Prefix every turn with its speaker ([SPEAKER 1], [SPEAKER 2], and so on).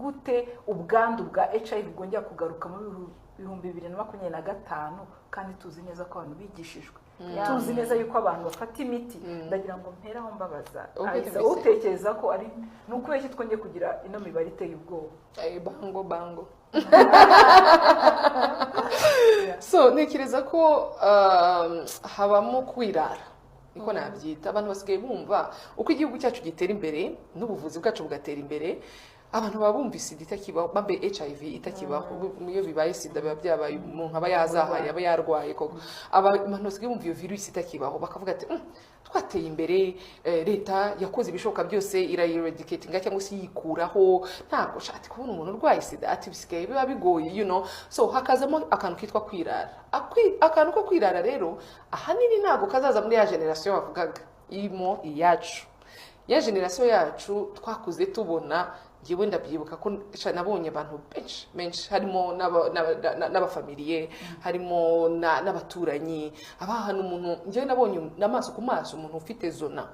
[SPEAKER 1] gute ubwandu bwa HIV bwongera kugaruka mu 2025 kandi tuzi neza ko abantu bigishijwe tuzi neza yuko abantu bafata imiti ndagira ngo mperaho mbabaza utekereza ko ari nukubeshye twongeye kugira ino mibare iteye ubwoba
[SPEAKER 2] bango so ntekereza ko habamo kwirara niko nabyita abantu basigaye bumva uko igihugu cyacu gitera imbere n'ubuvuzi bwacu bugatera imbere abantu babumva sida itakibaho bambe HIV itakibaho iyo bibaye sida biba byabaye umuntu aba yazahaye aba yarwaye koko abantu basigaye bumva iyo virus itakibaho bakavuga ati twateye imbere leta yakoze ibishoboka byose iraeradicatinga cyangwa se yikuraho ntabwo shati kubona umuntu urwaye sida ati bisigaye biba bigoye so hakazamo akantu kitwa kwirara akantu ko kwirara rero ahanini ntabwo kazaza muri ya generation bavugaga irimo iyacu ya generation yacu twakuze tubona ngiye ndabyibuka ko nabonye abantu benshi harimo n'abafamiliye harimo n'abaturanyi abahana umuntu ngiye nabonye n'amaso ku maso umuntu ufite zona